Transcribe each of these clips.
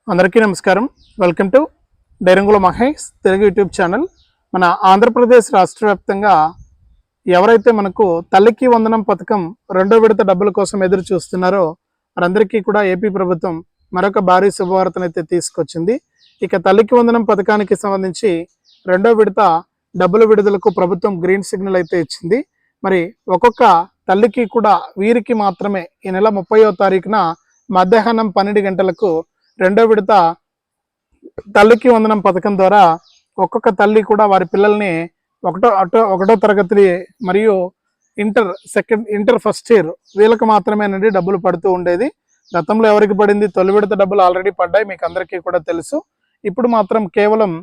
అందరికీ నమస్కారం. Welcome to డైరంగుల మహేష్ తెలుగు యూట్యూబ్ ఛానల్. మన ఆంధ్రప్రదేశ్ రాష్ట్ర వ్యాప్తంగా ఎవరైతే మనకు తల్లికి వందనం పథకం రెండో విడత డబ్బుల కోసం ఎదురు చూస్తున్నారో వారందరికీ కూడా ఏపీ ప్రభుత్వం మరొక భారీ శుభవార్తనైతే తీసుకొచ్చింది. ఇక తల్లికి వందనం పథకానికి సంబంధించి రెండో విడత డబ్బుల విడుదలకు ప్రభుత్వం గ్రీన్ సిగ్నల్ అయితే ఇచ్చింది. మరి ఒక్కొక్క తల్లికి కూడా వీరికి మాత్రమే ఈ నెల 30వ తారీఖున మధ్యాహ్నం 12 గంటలకు రెండో విడత తల్లికి వందనం పథకం ద్వారా ఒక్కొక్క తల్లి కూడా వారి పిల్లల్ని ఒకటో తరగతి మరియు ఇంటర్ ఫస్ట్ ఇయర్ వీళ్ళకి మాత్రమేనండి డబ్బులు పడుతూ ఉండేది. గతంలో ఎవరికి పడింది? తొలి విడత డబ్బులు ఆల్రెడీ పడ్డాయి, మీకు అందరికీ కూడా తెలుసు. ఇప్పుడు మాత్రం కేవలం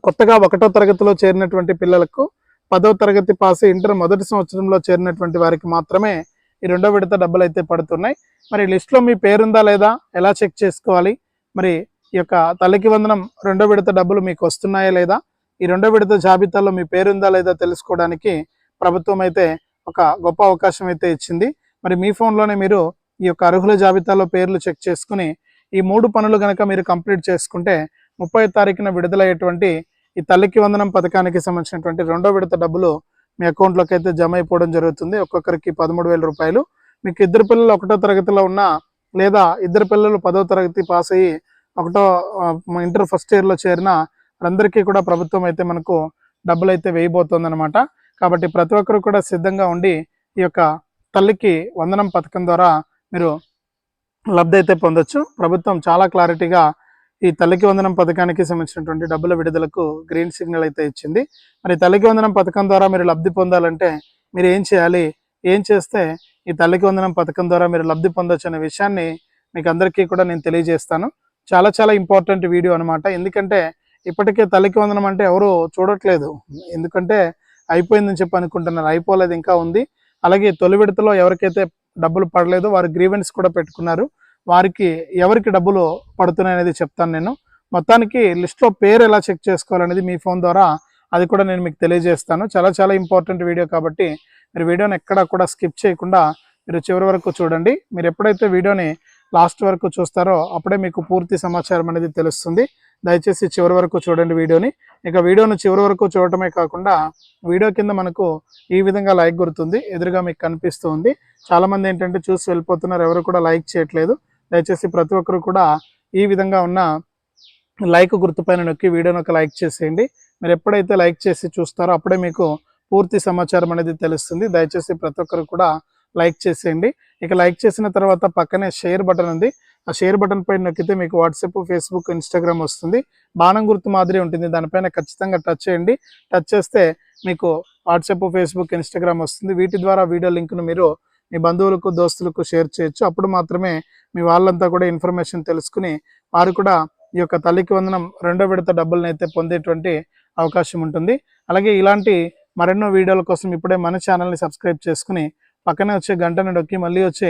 కొత్తగా ఒకటో తరగతిలో చేరినటువంటి పిల్లలకు, 10వ తరగతి పాస్ ఇంటర్ మొదటి సంవత్సరంలో చేరినటువంటి వారికి మాత్రమే ఈ రెండో విడత డబ్బులు అయితే పడుతున్నాయి. మరి లిస్ట్లో మీ పేరుందా లేదా, ఎలా చెక్ చేసుకోవాలి? మరి ఈ యొక్క తల్లికి వందనం రెండో విడత డబ్బులు మీకు వస్తున్నాయా లేదా, ఈ రెండో విడత జాబితాలో మీ పేరుందా లేదా తెలుసుకోవడానికి ప్రభుత్వం అయితే ఒక గొప్ప అవకాశం అయితే ఇచ్చింది. మరి మీ ఫోన్లోనే మీరు ఈ యొక్క అర్హుల జాబితాలో పేర్లు చెక్ చేసుకుని ఈ 3 పనులు కనుక మీరు కంప్లీట్ చేసుకుంటే 30వ తారీఖున విడుదలయ్యేటువంటి ఈ తల్లికి వందనం పథకానికి సంబంధించినటువంటి రెండో విడత డబ్బులు మీ అకౌంట్లోకి అయితే జమ అయిపోవడం జరుగుతుంది. ఒక్కొక్కరికి 13,000 రూపాయలు. మీకు ఇద్దరు పిల్లలు ఒకటో తరగతిలో ఉన్నా లేదా ఇద్దరు పిల్లలు 10వ తరగతి పాస్ అయ్యి ఇంటర్ ఫస్ట్ ఇయర్లో చేరిన అందరికీ కూడా ప్రభుత్వం అయితే మనకు డబ్బులు అయితే వేయబోతుంది అనమాట. కాబట్టి ప్రతి ఒక్కరు కూడా సిద్ధంగా ఉండి ఈ యొక్క తల్లికి వందనం పథకం ద్వారా మీరు లబ్ధి అయితే పొందొచ్చు. ప్రభుత్వం చాలా క్లారిటీగా ఈ తల్లికి వందనం పథకానికి సంబంధించినటువంటి డబ్బుల విడుదలకు గ్రీన్ సిగ్నల్ అయితే ఇచ్చింది. మరి తల్లికి వందనం పథకం ద్వారా మీరు లబ్ధి పొందాలంటే మీరు ఏం చేయాలి, ఏం చేస్తే ఈ తల్లికి వందనం పథకం ద్వారా మీరు లబ్ధి పొందొచ్చు అనే విషయాన్ని మీకు అందరికీ కూడా నేను తెలియజేస్తాను. చాలా ఇంపార్టెంట్ వీడియో అనమాట. ఎందుకంటే ఇప్పటికే తల్లికి వందనం అంటే ఎవరు చూడట్లేదు, ఎందుకంటే అయిపోయిందని చెప్పి అనుకుంటున్నారు. అయిపోలేదు, ఇంకా ఉంది. అలాగే తొలి విడతలో ఎవరికైతే డబ్బులు పడలేదో వారు గ్రీవెన్స్ కూడా పెట్టుకున్నారు. వారికి ఎవరికి డబ్బులు పడుతున్నాయి అనేది చెప్తాను నేను. మొత్తానికి లిస్ట్లో పేరు ఎలా చెక్ చేసుకోవాలనేది మీ ఫోన్ ద్వారా అది కూడా నేను మీకు తెలియజేస్తాను. చాలా ఇంపార్టెంట్ వీడియో కాబట్టి మీరు వీడియోని ఎక్కడా కూడా స్కిప్ చేయకుండా మీరు చివరి వరకు చూడండి. మీరు ఎప్పుడైతే వీడియోని లాస్ట్ వరకు చూస్తారో అప్పుడే మీకు పూర్తి సమాచారం అనేది తెలుస్తుంది. దయచేసి చివరి వరకు చూడండి వీడియోని. ఇక వీడియోను చివరి వరకు చూడటమే కాకుండా వీడియో కింద మనకు ఈ విధంగా లైక్ గుర్తుంది ఎదురుగా మీకు కనిపిస్తూ ఉంది. చాలామంది ఏంటంటే చూసి వెళ్ళిపోతున్నారు, ఎవరు కూడా లైక్ చేయట్లేదు. దయచేసి ప్రతి ఒక్కరు కూడా ఈ విధంగా ఉన్న లైక్ గుర్తుపైన నొక్కి వీడియోని ఒక లైక్ చేసేయండి. మీరు ఎప్పుడైతే లైక్ చేసి చూస్తారో అప్పుడే మీకు పూర్తి సమాచారం అనేది తెలుస్తుంది. దయచేసి ప్రతి ఒక్కరు కూడా లైక్ చేసేయండి. ఇక లైక్ చేసిన తర్వాత పక్కనే షేర్ బటన్ ఉంది. ఆ షేర్ బటన్ పైన నొక్కితే మీకు వాట్సాప్, ఫేస్బుక్, ఇన్స్టాగ్రామ్ వస్తుంది. బాణం గుర్తు మాదిరి ఉంటుంది, దానిపైన ఖచ్చితంగా టచ్ చేయండి. టచ్ చేస్తే మీకు వాట్సాప్, ఫేస్బుక్, ఇన్స్టాగ్రామ్ వస్తుంది. వీటి ద్వారా వీడియో లింక్ను మీరు మీ బంధువులకు, దోస్తులకు షేర్ చేయొచ్చు. అప్పుడు మాత్రమే మీ వాళ్ళంతా కూడా ఇన్ఫర్మేషన్ తెలుసుకుని వారు కూడా ఈ యొక్క తల్లికి వందనం రెండో విడత డబ్బులను అయితే పొందేటువంటి అవకాశం ఉంటుంది. అలాగే ఇలాంటి మరెన్నో వీడియోల కోసం ఇప్పుడే మన ఛానల్ని సబ్స్క్రైబ్ చేసుకుని పక్కనే వచ్చే గంటను నొక్కి మళ్ళీ వచ్చే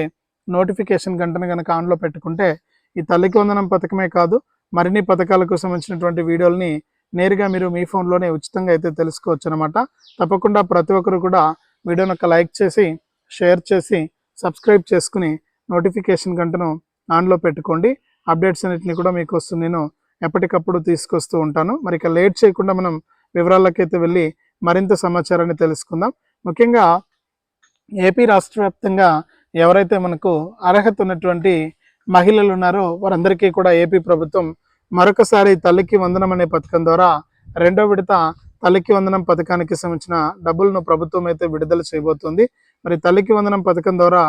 నోటిఫికేషన్ గంటను కనుక ఆన్లో పెట్టుకుంటే ఈ తల్లికి వందనం పథకమే కాదు మరిన్ని పథకాలకు సంబంధించినటువంటి వీడియోలని నేరుగా మీరు మీ ఫోన్లోనే ఉచితంగా అయితే తెలుసుకోవచ్చు అనమాట. తప్పకుండా ప్రతి ఒక్కరు కూడా వీడియోని ఒక లైక్ చేసి, షేర్ చేసి, సబ్స్క్రైబ్ చేసుకుని నోటిఫికేషన్ గంటను ఆన్లో పెట్టుకోండి. అప్డేట్స్ అన్నింటినీ కూడా మీకోసం నేను ఎప్పటికప్పుడు తీసుకొస్తూ ఉంటాను. మరి ఇక లేట్ చేయకుండా మనం వివరాలకైతే వెళ్ళి మరింత సమాచారాన్ని తెలుసుకుందాం. ముఖ్యంగా ఏపీ రాష్ట్ర వ్యాప్తంగా ఎవరైతే మనకు అర్హత ఉన్నటువంటి మహిళలు ఉన్నారో వారందరికీ కూడా ఏపీ ప్రభుత్వం మరొకసారి తల్లికి వందనం అనే పథకం ద్వారా రెండో విడత తల్లికి వందనం పథకానికి సంబంధించిన డబ్బులను ప్రభుత్వం అయితే విడుదల చేయబోతుంది. మరి తల్లికి వందనం పథకం ద్వారా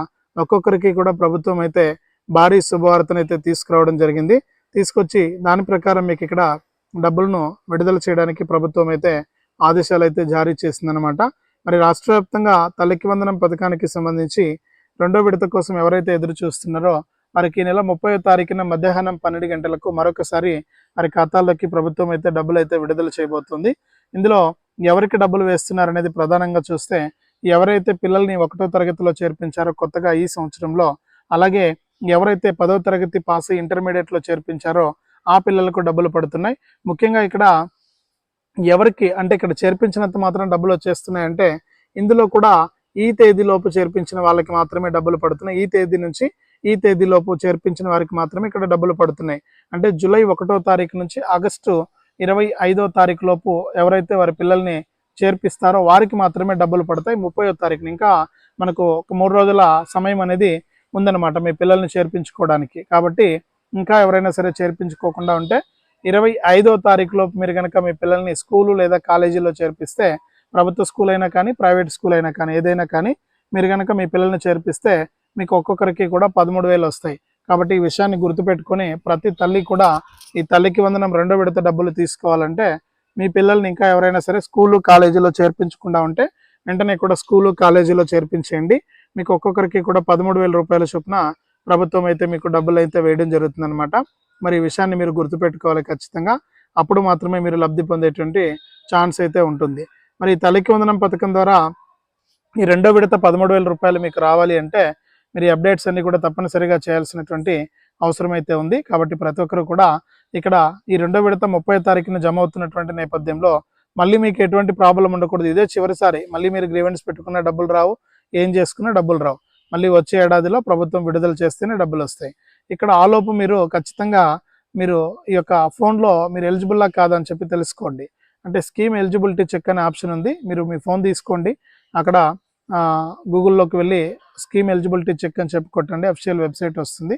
ఒక్కొక్కరికి కూడా ప్రభుత్వం అయితే భారీ శుభవార్తను అయితే తీసుకురావడం జరిగింది. తీసుకొచ్చి దాని ప్రకారం మీకు ఇక్కడ డబ్బులను విడుదల చేయడానికి ప్రభుత్వం అయితే ఆదేశాలు అయితే జారీ చేసిందనమాట. మరి రాష్ట్ర వ్యాప్తంగా తల్లికి వందనం పథకానికి సంబంధించి రెండో విడత కోసం ఎవరైతే ఎదురు చూస్తున్నారో వారికి ఈ నెల 30వ తారీఖున మధ్యాహ్నం 12 గంటలకు మరొకసారి వారి ఖాతాల్లోకి ప్రభుత్వం అయితే డబ్బులు అయితే విడుదల చేయబోతుంది. ఇందులో ఎవరికి డబ్బులు వేస్తున్నారనేది ప్రధానంగా చూస్తే ఎవరైతే పిల్లల్ని ఒకటో తరగతిలో చేర్పించారో కొత్తగా ఈ సంవత్సరంలో, అలాగే ఎవరైతే 10వ తరగతి పాస్ ఇంటర్మీడియట్లో చేర్పించారో ఆ పిల్లలకు డబ్బులు పడుతున్నాయి. ముఖ్యంగా ఇక్కడ ఎవరికి అంటే ఇక్కడ చేర్పించినంత మాత్రం డబ్బులు వచ్చేస్తున్నాయంటే ఇందులో కూడా ఈ తేదీలోపు చేర్పించిన వాళ్ళకి మాత్రమే డబ్బులు పడుతున్నాయి. ఈ తేదీ నుంచి ఈ తేదీలోపు చేర్పించిన వారికి మాత్రమే ఇక్కడ డబ్బులు పడుతున్నాయి. అంటే జూలై 1వ తారీఖు నుంచి ఆగస్టు 25వ తారీఖు లోపు ఎవరైతే వారి పిల్లల్ని చేర్పిస్తారో వారికి మాత్రమే డబ్బులు పడతాయి. 30వ తారీఖున ఇంకా మనకు ఒక 3 రోజుల సమయం అనేది ఉందన్నమాట మీ పిల్లల్ని చేర్పించుకోవడానికి. కాబట్టి ఇంకా ఎవరైనా సరే చేర్పించుకోకుండా ఉంటే 25వ తారీఖు లోపు మీరు కనుక మీ పిల్లల్ని స్కూలు లేదా కాలేజీలో చేర్పిస్తే, ప్రభుత్వ స్కూల్ అయినా కానీ ప్రైవేట్ స్కూల్ అయినా కానీ ఏదైనా కానీ మీరు కనుక మీ పిల్లల్ని చేర్పిస్తే మీకు ఒక్కొక్కరికి కూడా 13,000 వస్తాయి. కాబట్టి ఈ విషయాన్ని గుర్తుపెట్టుకొని ప్రతి తల్లి కూడా ఈ తల్లికి వందనం 2వ విడత డబ్బులు తీసుకోవాలంటే మీ పిల్లల్ని ఇంకా ఎవరైనా సరే స్కూలు కాలేజీలో చేర్పించకుండా ఉంటే వెంటనే కూడా స్కూలు కాలేజీలో చేర్పించేయండి. మీకు ఒక్కొక్కరికి కూడా 13,000 రూపాయల చొప్పున ప్రభుత్వం అయితే మీకు డబ్బులు అయితే వేయడం జరుగుతుంది అనమాట. మరి ఈ విషయాన్ని మీరు గుర్తుపెట్టుకోవాలి ఖచ్చితంగా. అప్పుడు మాత్రమే మీరు లబ్ధి పొందేటువంటి ఛాన్స్ అయితే ఉంటుంది. మరి ఈ తల్లికి వందనం పథకం ద్వారా ఈ 2వ విడత 13,000 రూపాయలు మీకు రావాలి అంటే మీరు ఈ అప్డేట్స్ అన్ని కూడా తప్పనిసరిగా చేయాల్సినటువంటి అవసరం అయితే ఉంది. కాబట్టి ప్రతి ఒక్కరు కూడా ఇక్కడ ఈ 2వ విడత 30వ తారీఖున జమ అవుతున్నటువంటి నేపథ్యంలో మళ్ళీ మీకు ఎటువంటి ప్రాబ్లం ఉండకూడదు. ఇదే చివరిసారి, మళ్ళీ మీరు గ్రీవెన్స్ పెట్టుకున్న డబ్బులు రావు, ఏం చేసుకున్నా డబ్బులు రావు. మళ్ళీ వచ్చే ఏడాదిలో ప్రభుత్వం విడుదల చేస్తేనే డబ్బులు వస్తాయి. ఇక్కడ ఆలోపు మీరు ఖచ్చితంగా మీరు ఈ యొక్క ఫోన్లో మీరు ఎలిజిబుల్లా కాదని చెప్పి తెలుసుకోండి. అంటే స్కీమ్ ఎలిజిబిలిటీ చెక్ అనే ఆప్షన్ ఉంది. మీరు మీ ఫోన్ తీసుకోండి, అక్కడ గూగుల్లోకి వెళ్ళి స్కీమ్ ఎలిజిబిలిటీ చెక్ అని చెప్పి కొట్టండి, అఫీషియల్ వెబ్సైట్ వస్తుంది.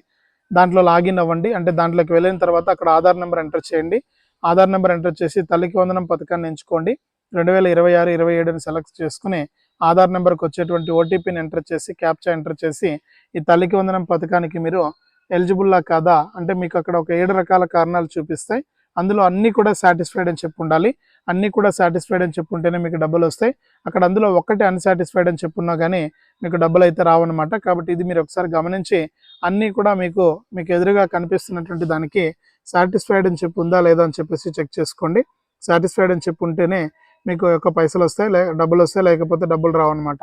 దాంట్లో లాగిన్ అవ్వండి. అంటే దాంట్లోకి వెళ్ళిన తర్వాత అక్కడ ఆధార్ నెంబర్ ఎంటర్ చేయండి. ఆధార్ నెంబర్ ఎంటర్ చేసి తల్లికి వందనం పథకాన్ని ఎంచుకోండి. 2026-27 సెలెక్ట్ చేసుకుని ఆధార్ నెంబర్కి వచ్చేటువంటి ఓటీపీని ఎంటర్ చేసి క్యాప్చా ఎంటర్ చేసి ఈ తల్లికి వందనం పథకానికి మీరు ఎలిజిబుల్లా కాదా అంటే మీకు అక్కడ ఒక 7 రకాల కారణాలు చూపిస్తాయి. అందులో అన్నీ కూడా సాటిస్ఫైడ్ అని చెప్పి ఉండాలి. అన్నీ కూడా సాటిస్ఫైడ్ అని చెప్పుంటేనే మీకు డబ్బులు వస్తాయి. అక్కడ అందులో ఒక్కటి అన్సాటిస్ఫైడ్ అని చెప్పున్నా కానీ మీకు డబ్బులు అయితే రావన్నమాట. కాబట్టి ఇది మీరు ఒకసారి గమనించి అన్నీ కూడా మీకు ఎదురుగా కనిపిస్తున్నటువంటి దానికి సాటిస్ఫైడ్ అని చెప్పి ఉందా లేదా అని చెప్పేసి చెక్ చేసుకోండి. సాటిస్ఫైడ్ అని చెప్పి ఉంటేనే మీకు యొక్క పైసలు వస్తాయి, డబ్బులు వస్తాయి, లేకపోతే డబ్బులు రావన్నమాట.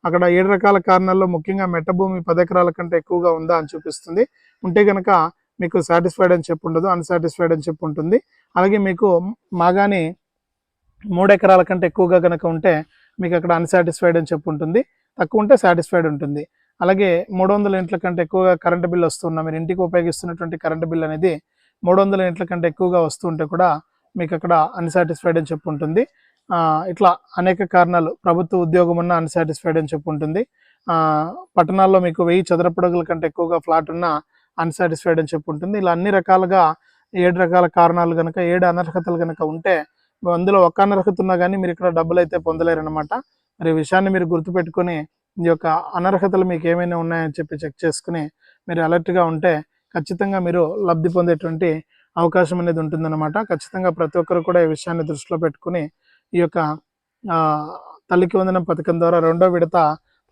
అక్కడ 7 రకాల కారణాల్లో ముఖ్యంగా మెట్ట భూమి 10 ఎకరాల కంటే ఎక్కువగా ఉందా అని చూపిస్తుంది. ఉంటే కనుక మీకు సాటిస్ఫైడ్ అని చెప్పి ఉండదు, అన్సాటిస్ఫైడ్ అని చెప్పి ఉంటుంది. అలాగే మీకు మాగాని 3 ఎకరాల కంటే ఎక్కువగా కనుక ఉంటే మీకు అక్కడ అన్సాటిస్ఫైడ్ అని చెప్పి ఉంటుంది, తక్కువ ఉంటే సాటిస్ఫైడ్ ఉంటుంది. అలాగే 300 యూనిట్ల కంటే ఎక్కువగా కరెంటు బిల్ వస్తున్నా, మీరు ఇంటికి ఉపయోగిస్తున్నటువంటి కరెంటు బిల్ అనేది 300 యూనిట్ల కంటే ఎక్కువగా వస్తుంటే కూడా మీకు అక్కడ అన్సాటిస్ఫైడ్ అని చెప్పి ఉంటుంది. ఇట్లా అనేక కారణాలు, ప్రభుత్వ ఉద్యోగం ఉన్న అన్సాటిస్ఫైడ్ అని చెప్పి ఉంటుంది. పట్టణాల్లో మీకు 1000 చదరపు అడుగుల కంటే ఎక్కువగా ఫ్లాట్ ఉన్న అన్సాటిస్ఫైడ్ అని చెప్పి ఉంటుంది. ఇలా అన్ని రకాలుగా 7 రకాల కారణాలు కనుక 7 అనర్హతలు కనుక ఉంటే అందులో ఒక అనర్హత ఉన్నా కానీ మీరు ఇక్కడ డబ్బులు అయితే పొందలేరు అనమాట. మరి ఈ విషయాన్ని మీరు గుర్తుపెట్టుకొని ఈ యొక్క అనర్హతలు మీకు ఏమైనా ఉన్నాయని చెప్పి చెక్ చేసుకుని మీరు అలర్ట్గా ఉంటే ఖచ్చితంగా మీరు లబ్ధి పొందేటువంటి అవకాశం అనేది ఉంటుందన్నమాట. ఖచ్చితంగా ప్రతి ఒక్కరు కూడా ఈ విషయాన్ని దృష్టిలో పెట్టుకుని ఈ యొక్క తల్లికి వందనం పథకం ద్వారా 2వ విడత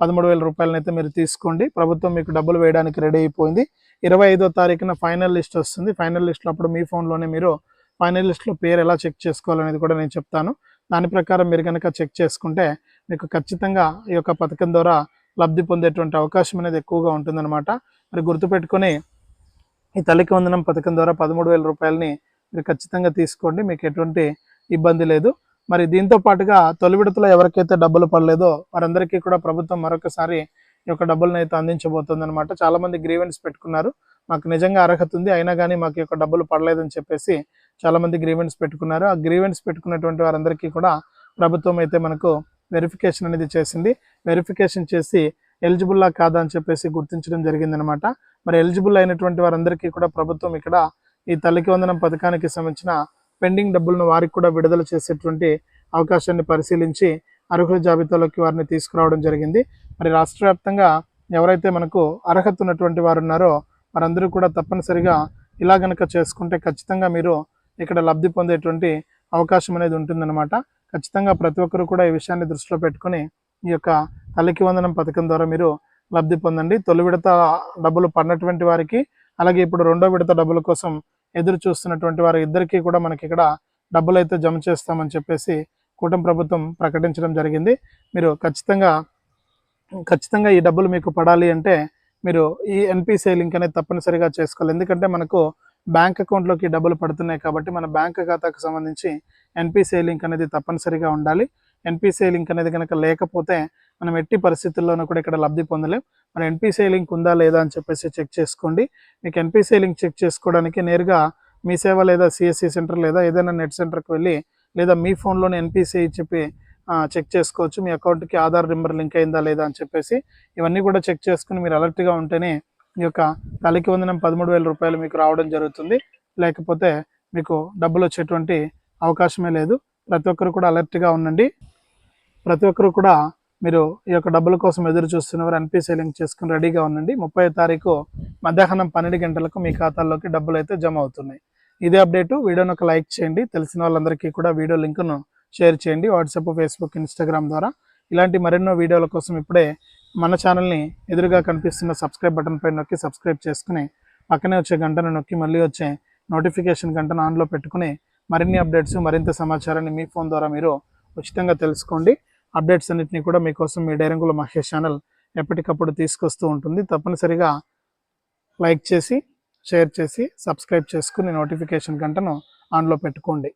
13,000 రూపాయలను అయితే మీరు తీసుకోండి. ప్రభుత్వం మీకు డబ్బులు వేయడానికి రెడీ అయిపోయింది. 25వ తారీఖున ఫైనల్ లిస్ట్ వస్తుంది. ఫైనల్ లిస్ట్లో అప్పుడు మీ ఫోన్లోనే మీరు ఫైనల్ లిస్ట్లో పేరు ఎలా చెక్ చేసుకోవాలనేది కూడా నేను చెప్తాను. దాని ప్రకారం మీరు కనుక చెక్ చేసుకుంటే మీకు ఖచ్చితంగా ఈ యొక్క పథకం ద్వారా లబ్ధి పొందేటువంటి అవకాశం అనేది ఎక్కువగా ఉంటుందన్నమాట. మరి గుర్తుపెట్టుకొని ఈ తల్లికి వందనం పథకం ద్వారా 13,000 రూపాయలని మీరు ఖచ్చితంగా తీసుకోండి, మీకు ఎటువంటి ఇబ్బంది లేదు. మరి దీంతో పాటుగా తొలి విడతలో ఎవరికైతే డబ్బులు పడలేదో వారందరికీ కూడా ప్రభుత్వం మరొకసారి ఈ యొక్క డబ్బులను అయితే అందించబోతుంది అనమాట. చాలామంది గ్రీవెన్స్ పెట్టుకున్నారు, మాకు నిజంగా అర్హత ఉంది అయినా కానీ మాకు యొక్క డబ్బులు పడలేదని చెప్పేసి చాలామంది గ్రీవెన్స్ పెట్టుకున్నారు. ఆ గ్రీవెన్స్ పెట్టుకున్నటువంటి వారందరికీ కూడా ప్రభుత్వం అయితే మనకు వెరిఫికేషన్ అనేది చేసింది. వెరిఫికేషన్ చేసి ఎలిజిబుల్లా కాదా అని చెప్పేసి గుర్తించడం జరిగిందనమాట. మరి ఎలిజిబుల్ అయినటువంటి వారందరికీ కూడా ప్రభుత్వం ఇక్కడ ఈ తల్లికి వందనం పథకానికి సంబంధించిన పెండింగ్ డబ్బులను వారికి కూడా విడుదల చేసేటువంటి అవకాశాన్ని పరిశీలించి అర్హుల జాబితాలోకి వారిని తీసుకురావడం జరిగింది. మరి రాష్ట్ర వ్యాప్తంగా ఎవరైతే మనకు అర్హత ఉన్నటువంటి వారు ఉన్నారో వారందరూ కూడా తప్పనిసరిగా ఇలా గనక చేసుకుంటే ఖచ్చితంగా మీరు ఇక్కడ లబ్ధి పొందేటువంటి అవకాశం అనేది ఉంటుందన్నమాట. ఖచ్చితంగా ప్రతి ఒక్కరు కూడా ఈ విషయాన్ని దృష్టిలో పెట్టుకుని ఈ యొక్క తల్లికి వందనం పథకం ద్వారా మీరు లబ్ధి పొందండి. తొలి విడత డబ్బులు పడినటువంటి వారికి, అలాగే ఇప్పుడు 2వ విడత డబ్బుల కోసం ఎదురు చూస్తున్నటువంటి వారి ఇద్దరికీ కూడా మనకి ఇక్కడ డబ్బులు అయితే జమ చేస్తామని చెప్పేసి కూటమి ప్రభుత్వం ప్రకటించడం జరిగింది. మీరు ఖచ్చితంగా ఈ డబ్బులు మీకు పడాలి అంటే మీరు ఈ ఎన్పిసిఐ లింక్ అనేది తప్పనిసరిగా చేసుకోవాలి. ఎందుకంటే మనకు బ్యాంక్ అకౌంట్లోకి డబ్బులు పడుతున్నాయి కాబట్టి మన బ్యాంక్ ఖాతాకు సంబంధించి ఎన్పిసిఐ లింక్ అనేది తప్పనిసరిగా ఉండాలి. ఎన్పిసిఐ లింక్ అనేది కనుక లేకపోతే మనం ఎట్టి పరిస్థితుల్లోనూ కూడా ఇక్కడ లబ్ధి పొందలేం. మన ఎన్పిసిఐ లింక్ ఉందా లేదా అని చెప్పేసి చెక్ చేసుకోండి. మీకు ఎన్పిసిఐ లింక్ చెక్ చేసుకోవడానికి నేరుగా మీ సేవ లేదా సిఎస్సి సెంటర్ లేదా ఏదైనా నెట్ సెంటర్కి వెళ్ళి లేదా మీ ఫోన్లోనే ఎన్పిసిఐ చెప్పి చెక్ చేసుకోవచ్చు. మీ అకౌంట్కి ఆధార్ నెంబర్ లింక్ అయిందా లేదా అని చెప్పేసి ఇవన్నీ కూడా చెక్ చేసుకుని మీరు అలర్ట్గా ఉంటేనే ఈ యొక్క తల్లికి వందనం 13,000 రూపాయలు మీకు రావడం జరుగుతుంది. లేకపోతే మీకు డబ్బులు వచ్చేటువంటి అవకాశమే లేదు. ప్రతి ఒక్కరు కూడా అలర్ట్గా ఉండండి. ప్రతి ఒక్కరు కూడా మీరు ఈ యొక్క డబ్బుల కోసం ఎదురు చూస్తున్నవారు ఎన్పిసిఐ లింక్ చేసుకుని రెడీగా ఉండండి. 30వ తారీఖు మధ్యాహ్నం 12 గంటలకు మీ ఖాతాల్లోకి డబ్బులు అయితే జమ అవుతున్నాయి. ఇదే అప్డేటు. వీడియోని ఒక లైక్ చేయండి. తెలిసిన వాళ్ళందరికీ కూడా వీడియో లింక్ను షేర్ చేయండి వాట్సాప్, ఫేస్బుక్, ఇన్స్టాగ్రామ్ ద్వారా. ఇలాంటి మరెన్నో వీడియోల కోసం ఇప్పుడే మన ఛానల్ని ఎదురుగా కనిపిస్తున్న సబ్స్క్రైబ్ బటన్ పైన నొక్కి సబ్స్క్రైబ్ చేసుకుని పక్కనే వచ్చే గంటను నొక్కి మళ్ళీ వచ్చే నోటిఫికేషన్ గంటను ఆన్లో పెట్టుకుని మరిన్ని అప్డేట్స్ మరింత సమాచారాన్ని మీ ఫోన్ ద్వారా మీరు ఉచితంగా తెలుసుకోండి. అప్డేట్స్ అన్నింటినీ కూడా మీకోసం మీ డైరంగుల మహేష్ ఛానల్ ఎప్పటికప్పుడు తీసుకొస్తూ ఉంటుంది. తప్పనిసరిగా లైక్ చేసి షేర్ చేసి సబ్స్క్రైబ్ చేసుకుని నోటిఫికేషన్ గంటను ఆన్లో పెట్టుకోండి.